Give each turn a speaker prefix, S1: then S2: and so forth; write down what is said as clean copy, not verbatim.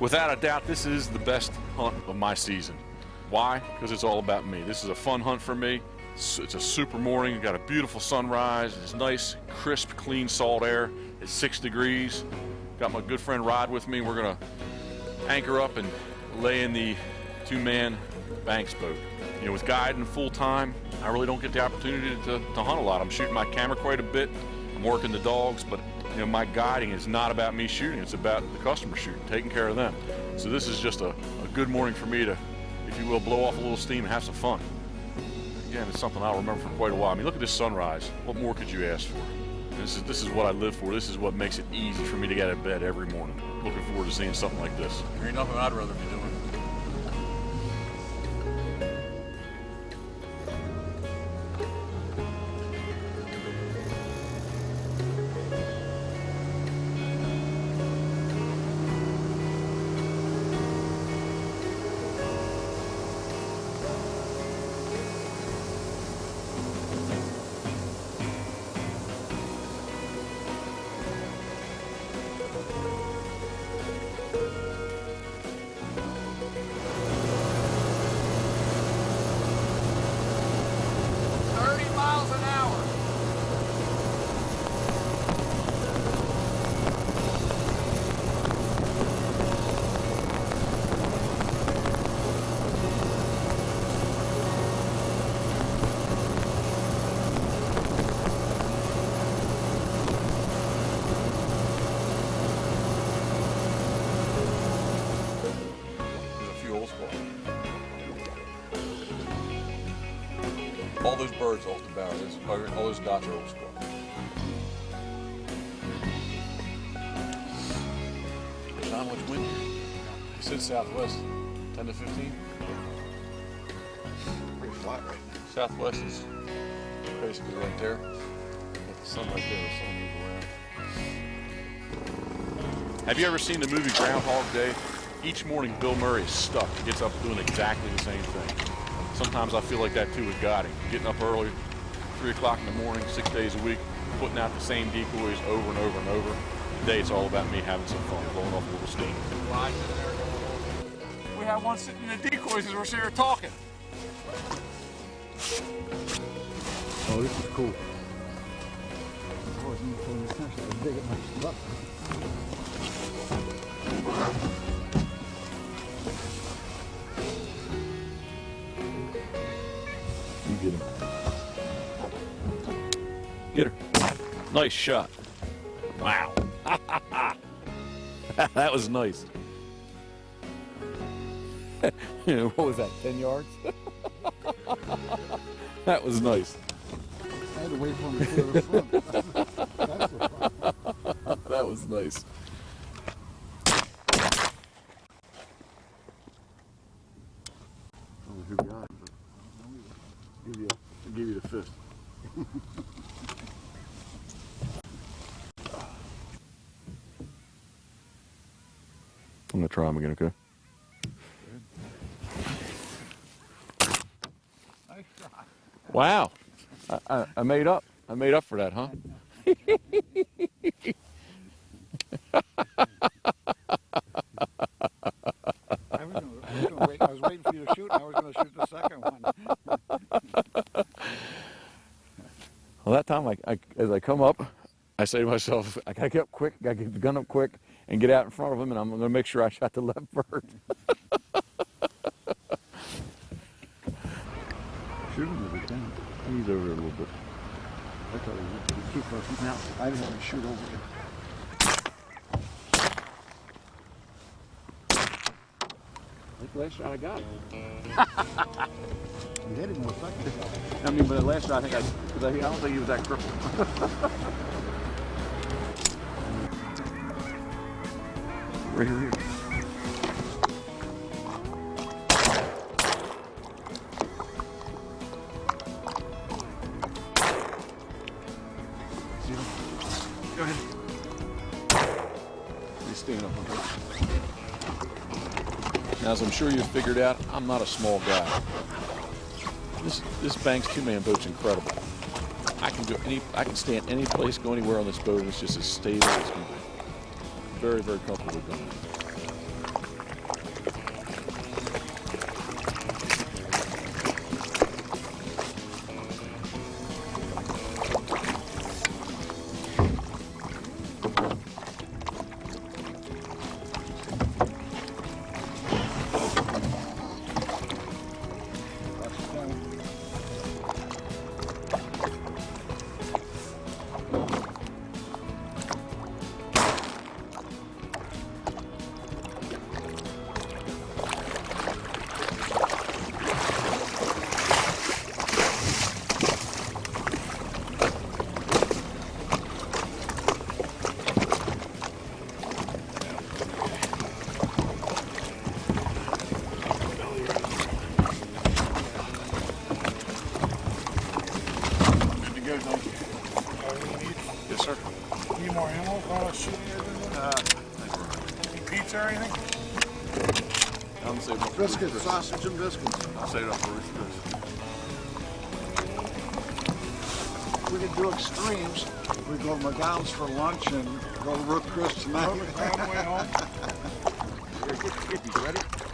S1: Without a doubt, this is the best hunt of my season. Why? Because it's all about me. This is a fun hunt for me. It's a super morning. We've got a beautiful sunrise. It's nice, crisp, clean salt air. It's 6 degrees. Got my good friend Rod with me. We're gonna anchor up and lay in the 2-man Banks boat. You know, with guiding full time, I really don't get the opportunity to hunt a lot. I'm shooting my camera quite a bit. I'm working the dogs, but you know, my guiding is not about me shooting. It's about the customer shooting, taking care of them. So this is just a good morning for me to, if you will, blow off a little steam and have some fun. Again, it's something I'll remember for quite a while. I mean, look at this sunrise. What more could you ask for? This is what I live for. This is what makes it easy for me to get out of bed every morning. Looking forward to seeing something like this.
S2: There ain't nothing I'd rather be doing. All those birds off the bow, all those dots are old Squaw. There's not much wind here. It said southwest, 10 to 15. Pretty flat right now. Southwest is basically right there. Got the sun right there, the sun move around.
S1: Have you ever seen the movie Groundhog Day? Each morning Bill Murray is stuck. He gets up doing exactly the same thing. Sometimes I feel like that too with guiding. Getting up early, 3 o'clock in the morning, 6 days a week, putting out the same decoys over and over and over. Today it's all about me having some fun, blowing off a little steam.
S2: We have one sitting in the decoys as we're sitting here talking.
S3: Oh, this is cool.
S1: Get him. Get her. Nice shot. Wow. That was nice. What was that, 10 yards? That was nice.
S3: I had to wait for him to clear the front.
S1: That was nice.
S3: Oh, who got it? I'll give you the fifth.
S1: I'm gonna try him again, okay?
S3: Nice shot.
S1: Wow. I made up. I made up for that, huh?
S3: I was waiting for you to shoot, and I was going to shoot the second one.
S1: Well, that time, as I come up, I say to myself, I gotta get up quick, gotta get the gun up quick, and get out in front of him, and I'm gonna make sure I shot the left bird.
S3: Shoot him with it down.
S1: He's over there a little bit.
S3: I thought he was too close. Now, I didn't have to shoot over it.
S1: That's the last shot I got.
S3: You hit him with a second shot.
S1: I mean, but the last shot, I don't think he was that crippled. Right here. Go ahead. He's standing up on her. Now, as I'm sure you've figured out, I'm not a small guy. This Banks 2-man boat's incredible. I can stand any place, go anywhere on this boat, and it's just as stable as can be. Very, very comfortable going.
S3: biscuits or anything?
S2: I'm saving up for
S3: Biscuits,
S2: Ruth
S3: sausage and biscuits.
S2: Chris. I'll save it up for Ruth Chris.
S3: We could do extremes. We go to McDonald's for lunch and go to Ruth Chris tonight.
S4: Perfect on the way home. Here, get the kidneys ready.